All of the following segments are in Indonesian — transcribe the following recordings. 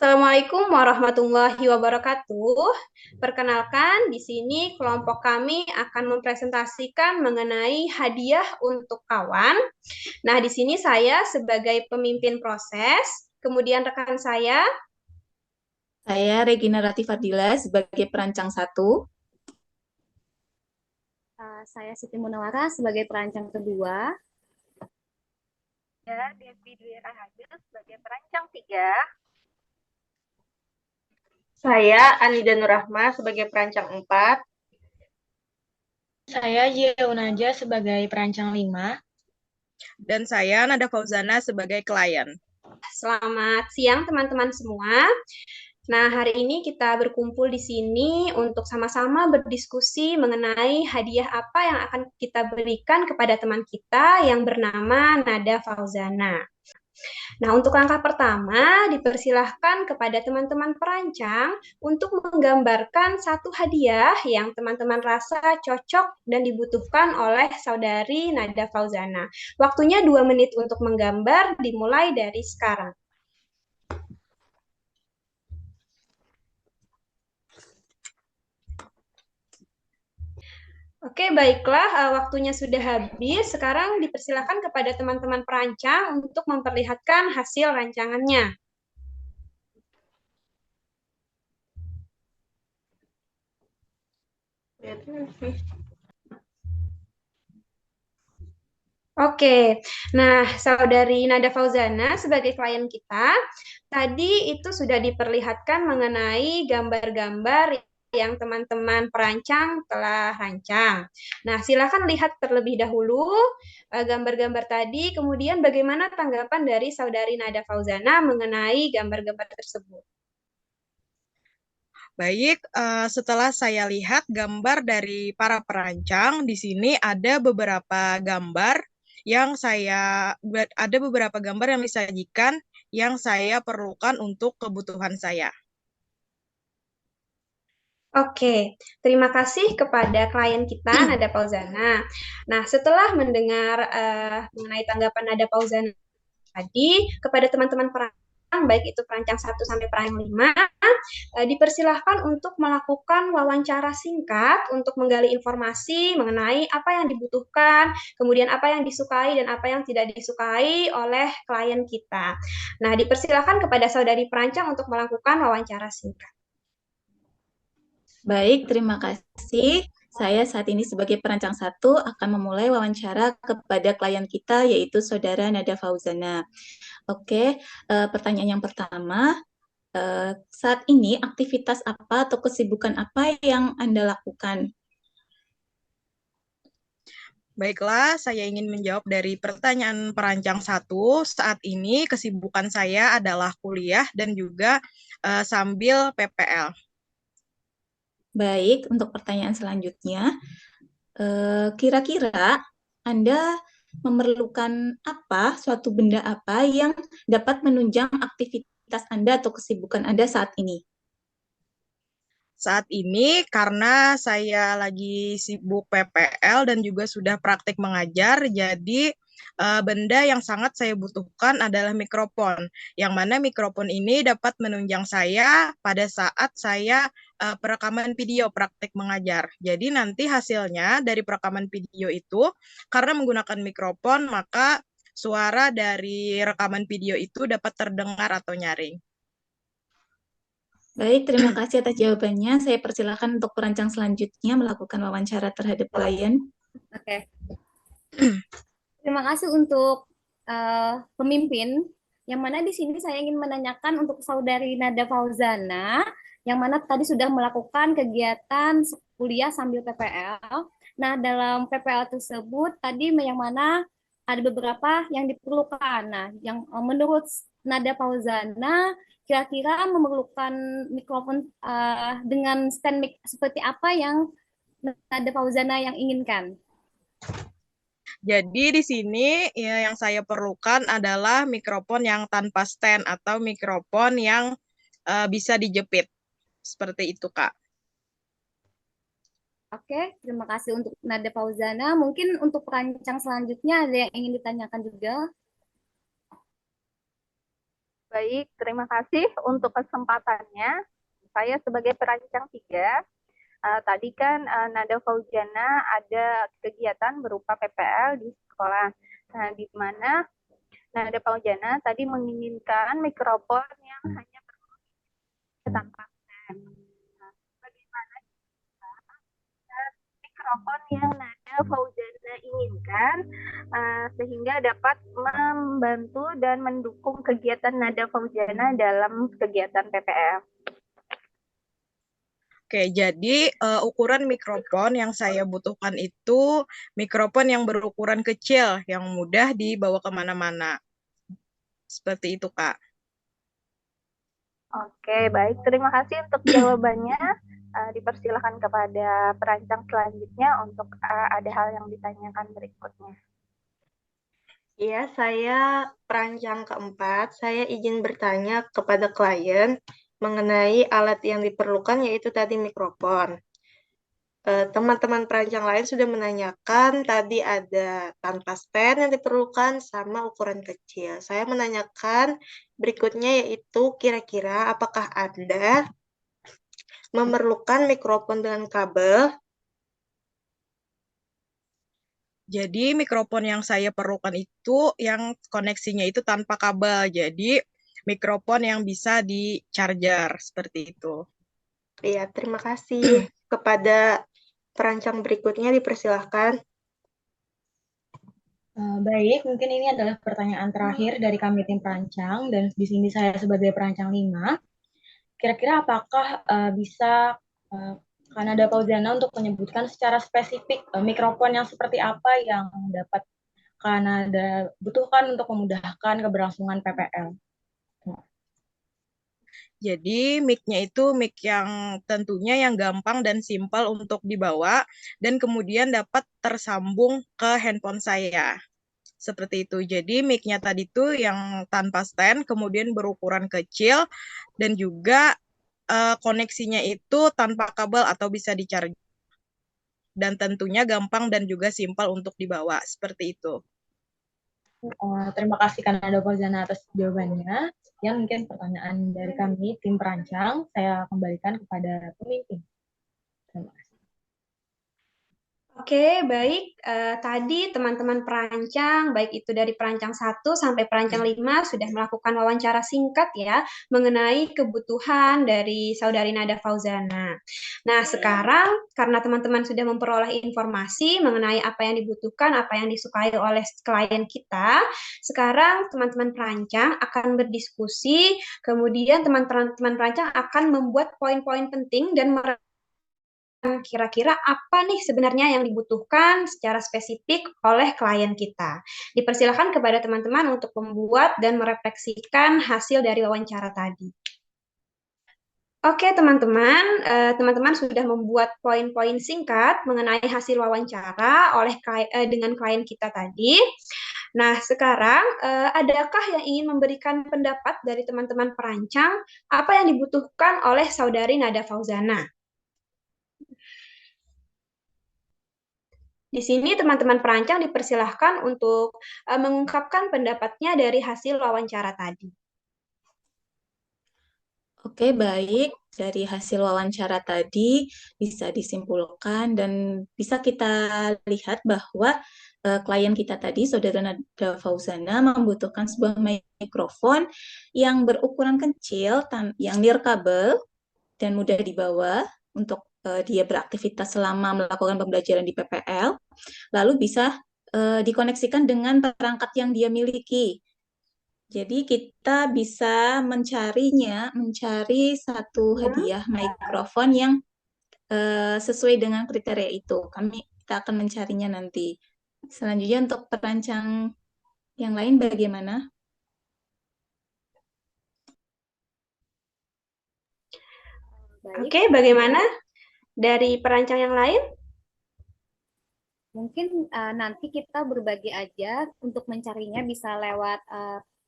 Assalamualaikum warahmatullahi wabarakatuh. Perkenalkan, di sini kelompok kami akan mempresentasikan mengenai hadiah untuk kawan. Nah, di sini saya sebagai pemimpin proses, kemudian rekan saya. Saya Regina Rati Fadila sebagai perancang satu. Saya Siti Munawara sebagai perancang kedua. Ya, Devi Dwi Rahayu sebagai perancang 3. Saya Anida Nurrahma sebagai perancang 4. Saya Yeunaja sebagai perancang 5. Dan saya Nada Fauzana sebagai klien. Selamat siang teman-teman semua. Nah, hari ini kita berkumpul di sini untuk sama-sama berdiskusi mengenai hadiah apa yang akan kita berikan kepada teman kita yang bernama Nada Fauzana. Nah, untuk langkah pertama, dipersilahkan kepada teman-teman perancang untuk menggambarkan satu hadiah yang teman-teman rasa cocok dan dibutuhkan oleh saudari Nada Fauzana. Waktunya 2 menit untuk menggambar, dimulai dari sekarang. Oke, baiklah, waktunya sudah habis. Sekarang dipersilakan kepada teman-teman perancang untuk memperlihatkan hasil rancangannya. Oke, nah saudari Nada Fauzana sebagai klien kita, tadi itu sudah diperlihatkan mengenai gambar-gambar yang teman-teman perancang telah rancang. Nah, silakan lihat terlebih dahulu gambar-gambar tadi, kemudian bagaimana tanggapan dari saudari Nada Fauzana mengenai gambar-gambar tersebut. Baik, setelah saya lihat gambar dari para perancang, di sini ada beberapa gambar yang disajikan yang saya perlukan untuk kebutuhan saya. Oke, terima kasih kepada klien kita, Nada Fauzana. Nah, setelah mendengar mengenai tanggapan Nada Fauzana tadi, kepada teman-teman perancang, baik itu perancang 1 sampai perancang 5, dipersilahkan untuk melakukan wawancara singkat untuk menggali informasi mengenai apa yang dibutuhkan, kemudian apa yang disukai dan apa yang tidak disukai oleh klien kita. Nah, dipersilahkan kepada saudari perancang untuk melakukan wawancara singkat. Baik, terima kasih. Saya saat ini sebagai perancang satu akan memulai wawancara kepada klien kita, yaitu Saudara Nada Fauzana. Oke, pertanyaan yang pertama, saat ini aktivitas apa atau kesibukan apa yang Anda lakukan? Baiklah, saya ingin menjawab dari pertanyaan perancang 1. Saat ini kesibukan saya adalah kuliah dan juga sambil PPL. Baik, untuk pertanyaan selanjutnya, kira-kira Anda memerlukan apa, suatu benda apa yang dapat menunjang aktivitas Anda atau kesibukan Anda saat ini? Saat ini karena saya lagi sibuk PPL dan juga sudah praktik mengajar, jadi benda yang sangat saya butuhkan adalah mikrofon, yang mana mikrofon ini dapat menunjang saya pada saat saya perekaman video praktik mengajar. Jadi nanti hasilnya dari perekaman video itu, karena menggunakan mikrofon, maka suara dari rekaman video itu dapat terdengar atau nyaring. Baik, terima kasih atas jawabannya. Saya persilakan untuk perancang selanjutnya melakukan wawancara terhadap klien. Oke. Terima kasih untuk pemimpin, yang mana di sini saya ingin menanyakan untuk saudari Nada Fauzana, yang mana tadi sudah melakukan kegiatan kuliah sambil PPL. Nah, dalam PPL tersebut tadi yang mana ada beberapa yang diperlukan. Nah, yang menurut Nada Fauzana kira-kira memerlukan mikrofon dengan stand mic seperti apa yang Nada Fauzana yang inginkan? Jadi di sini ya, yang saya perlukan adalah mikrofon yang tanpa stand atau mikrofon yang bisa dijepit. Seperti itu, Kak. Oke, terima kasih untuk Nada Fauzana. Mungkin untuk perancang selanjutnya ada yang ingin ditanyakan juga. Baik, terima kasih untuk kesempatannya. Saya sebagai perancang 3, tadi kan Nada Fauzana ada kegiatan berupa PPL di sekolah. Nah, di mana Nada Fauzana tadi menginginkan mikrofon yang hanya tanpa stem. Nah, bagaimana mikrofon yang Nada Fauzana inginkan sehingga dapat membantu dan mendukung kegiatan Nada Fauzana dalam kegiatan PPL. Oke, jadi ukuran mikrofon yang saya butuhkan itu mikrofon yang berukuran kecil, yang mudah dibawa kemana-mana. Seperti itu, Kak. Oke, baik. Terima kasih untuk jawabannya. Dipersilakan kepada perancang selanjutnya untuk ada hal yang ditanyakan berikutnya. Ya, saya perancang keempat. Saya izin bertanya kepada klien mengenai alat yang diperlukan, yaitu tadi mikrofon. Teman-teman perancang lain sudah menanyakan, tadi ada tanpa stand yang diperlukan sama ukuran kecil. Saya menanyakan berikutnya, yaitu kira-kira apakah Anda memerlukan mikrofon dengan kabel? Jadi mikrofon yang saya perlukan itu yang koneksinya itu tanpa kabel. Jadi mikrofon yang bisa di charger seperti itu. Iya, terima kasih. Kepada perancang berikutnya dipersilahkan. Baik, mungkin ini adalah pertanyaan terakhir dari kami tim perancang, dan di sini saya sebagai perancang 5. Kira-kira apakah bisa Kanada Fauzana untuk menyebutkan secara spesifik mikrofon yang seperti apa yang dapat Kanada butuhkan untuk memudahkan keberlangsungan PPL? Jadi mic-nya itu mic yang tentunya yang gampang dan simpel untuk dibawa dan kemudian dapat tersambung ke handphone saya. Seperti itu. Jadi mic-nya tadi tuh yang tanpa stand, kemudian berukuran kecil dan juga koneksinya itu tanpa kabel atau bisa di-charge. Dan tentunya gampang dan juga simpel untuk dibawa. Seperti itu. Terima kasih Kanada Fauzana atas jawabannya. Sekian mungkin pertanyaan dari kami, tim perancang. Saya kembalikan kepada pemimpin. Terima kasih. Oke, baik. Tadi teman-teman perancang, baik itu dari perancang 1 sampai perancang 5, sudah melakukan wawancara singkat ya, mengenai kebutuhan dari Saudari Nada Fauzana. Nah, sekarang karena teman-teman sudah memperoleh informasi mengenai apa yang dibutuhkan, apa yang disukai oleh klien kita, sekarang teman-teman perancang akan berdiskusi, kemudian teman-teman perancang akan membuat poin-poin penting dan kira-kira apa nih sebenarnya yang dibutuhkan secara spesifik oleh klien kita. Dipersilakan kepada teman-teman untuk membuat dan merefleksikan hasil dari wawancara tadi. Oke, teman-teman, teman-teman sudah membuat poin-poin singkat mengenai hasil wawancara dengan klien kita tadi. Nah, sekarang adakah yang ingin memberikan pendapat dari teman-teman perancang apa yang dibutuhkan oleh Saudari Nada Fauzana? Di sini teman-teman perancang dipersilahkan untuk mengungkapkan pendapatnya dari hasil wawancara tadi. Oke, baik. Dari hasil wawancara tadi bisa disimpulkan dan bisa kita lihat bahwa klien kita tadi, Saudara Nada Fauzana, membutuhkan sebuah mikrofon yang berukuran kecil, yang nirkabel dan mudah dibawa untuk dia beraktivitas selama melakukan pembelajaran di PPL, lalu bisa dikoneksikan dengan perangkat yang dia miliki. Jadi kita bisa mencari satu hadiah mikrofon yang sesuai dengan kriteria itu. Kita akan mencarinya nanti. Selanjutnya untuk perancang yang lain bagaimana? Oke, bagaimana dari perancang yang lain? Mungkin nanti kita berbagi aja untuk mencarinya bisa lewat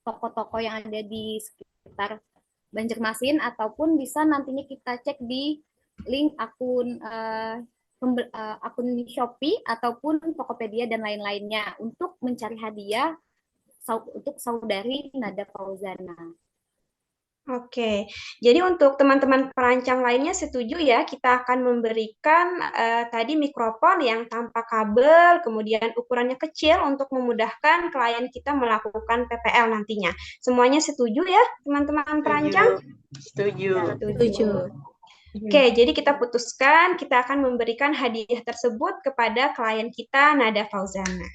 toko-toko yang ada di sekitar Banjarmasin ataupun bisa nantinya kita cek di link akun akun Shopee ataupun Tokopedia dan lain-lainnya untuk mencari hadiah untuk Saudari Nada Fauzana. Oke, jadi untuk teman-teman perancang lainnya setuju ya, kita akan memberikan tadi mikrofon yang tanpa kabel, kemudian ukurannya kecil untuk memudahkan klien kita melakukan PPL nantinya. Semuanya setuju ya, teman-teman perancang? Setuju. Setuju. Oke, jadi kita putuskan kita akan memberikan hadiah tersebut kepada klien kita, Nada Fauzana.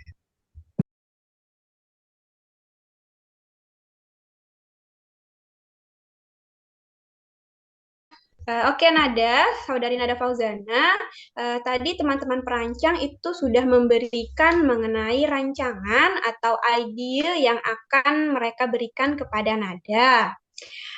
Oke, Nada, Saudari Nada Fauzana, tadi teman-teman perancang itu sudah memberikan mengenai rancangan atau ide yang akan mereka berikan kepada Nada.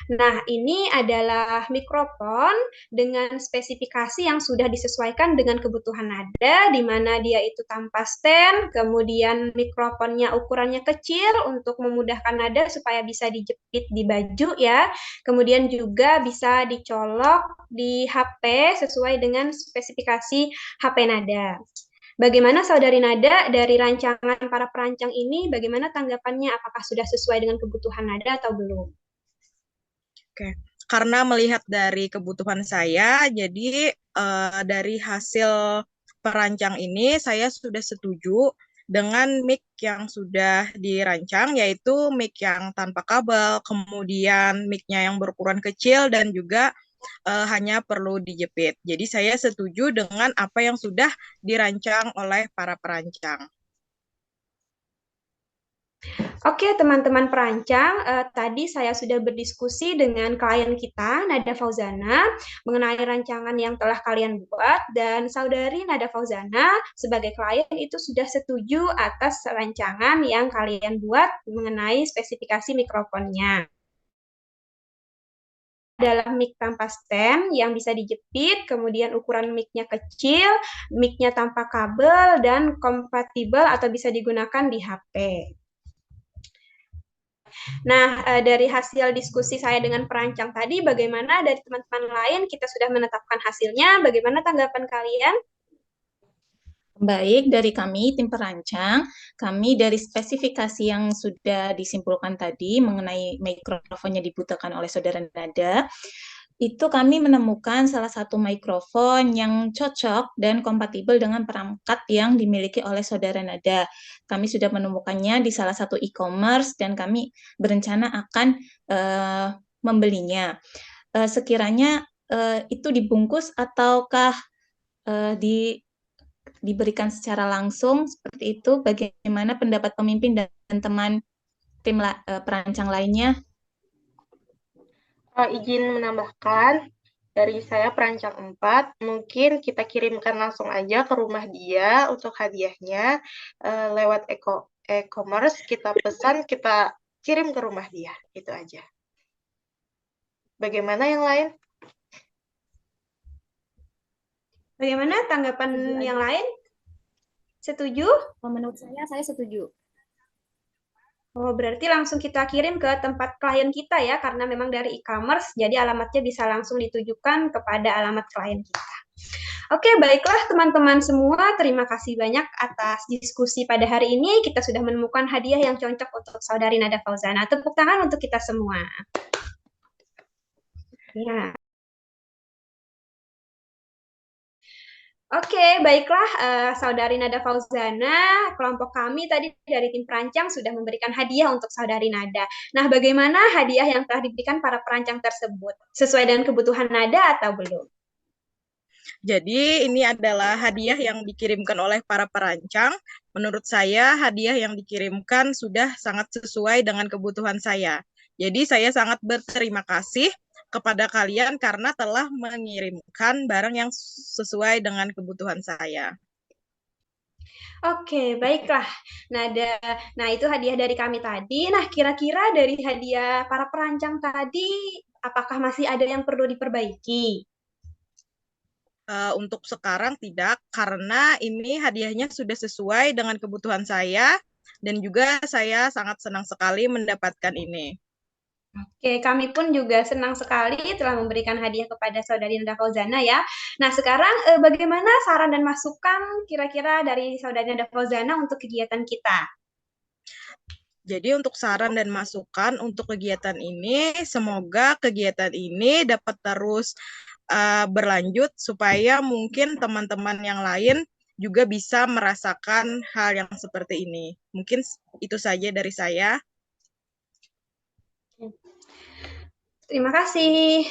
Nah, ini adalah mikrofon dengan spesifikasi yang sudah disesuaikan dengan kebutuhan nada, di mana dia itu tanpa stand, kemudian mikrofonnya ukurannya kecil untuk memudahkan nada supaya bisa dijepit di baju ya, kemudian juga bisa dicolok di HP sesuai dengan spesifikasi HP nada. Bagaimana Saudari Nada dari rancangan para perancang ini, bagaimana tanggapannya? Apakah sudah sesuai dengan kebutuhan nada atau belum? Oke, karena melihat dari kebutuhan saya, jadi dari hasil perancang ini saya sudah setuju dengan mic yang sudah dirancang, yaitu mic yang tanpa kabel, kemudian mic-nya yang berukuran kecil dan juga hanya perlu dijepit. Jadi saya setuju dengan apa yang sudah dirancang oleh para perancang. Oke, teman-teman perancang, tadi saya sudah berdiskusi dengan klien kita, Nada Fauzana, mengenai rancangan yang telah kalian buat, dan Saudari Nada Fauzana sebagai klien itu sudah setuju atas rancangan yang kalian buat mengenai spesifikasi mikrofonnya. Adalah mic tanpa stand yang bisa dijepit, kemudian ukuran mic-nya kecil, mic-nya tanpa kabel, dan kompatibel atau bisa digunakan di HP. Nah, dari hasil diskusi saya dengan perancang tadi, bagaimana dari teman-teman lain kita sudah menetapkan hasilnya? Bagaimana tanggapan kalian? Baik, dari kami, tim perancang, kami dari spesifikasi yang sudah disimpulkan tadi mengenai mikrofon yang dibutuhkan oleh Saudara Nada, itu kami menemukan salah satu mikrofon yang cocok dan kompatibel dengan perangkat yang dimiliki oleh Saudara Nada. Kami sudah menemukannya di salah satu e-commerce dan kami berencana akan membelinya. Sekiranya itu dibungkus ataukah diberikan secara langsung seperti itu, bagaimana pendapat pemimpin dan teman tim perancang lainnya? Izin menambahkan, dari saya perancang 4, mungkin kita kirimkan langsung aja ke rumah dia untuk hadiahnya lewat e-commerce, kita pesan, kita kirim ke rumah dia, itu aja. Bagaimana yang lain? Bagaimana tanggapan yang lain? Setuju? Menurut saya setuju. Oh, berarti langsung kita kirim ke tempat klien kita ya, karena memang dari e-commerce, jadi alamatnya bisa langsung ditujukan kepada alamat klien kita. Oke, baiklah teman-teman semua, terima kasih banyak atas diskusi pada hari ini. Kita sudah menemukan hadiah yang cocok untuk Saudari Nada Fauzana. Tepuk tangan untuk kita semua. Ya. Oke, baiklah Saudari Nada Fauzana, kelompok kami tadi dari tim perancang sudah memberikan hadiah untuk Saudari Nada. Nah, bagaimana hadiah yang telah diberikan para perancang tersebut? Sesuai dengan kebutuhan Nada atau belum? Jadi ini adalah hadiah yang dikirimkan oleh para perancang. Menurut saya hadiah yang dikirimkan sudah sangat sesuai dengan kebutuhan saya. Jadi saya sangat berterima kasih kepada kalian karena telah mengirimkan barang yang sesuai dengan kebutuhan saya. Oke, baiklah. Nah, itu hadiah dari kami tadi. Nah, kira-kira dari hadiah para perancang tadi, apakah masih ada yang perlu diperbaiki? Untuk sekarang tidak, karena ini hadiahnya sudah sesuai dengan kebutuhan saya, dan juga saya sangat senang sekali mendapatkan ini. Oke, kami pun juga senang sekali telah memberikan hadiah kepada Saudari Nada Fauzana ya. Nah, sekarang bagaimana saran dan masukan kira-kira dari Saudari Nada Fauzana untuk kegiatan kita? Jadi untuk saran dan masukan untuk kegiatan ini, semoga kegiatan ini dapat terus berlanjut supaya mungkin teman-teman yang lain juga bisa merasakan hal yang seperti ini. Mungkin itu saja dari saya. Terima kasih.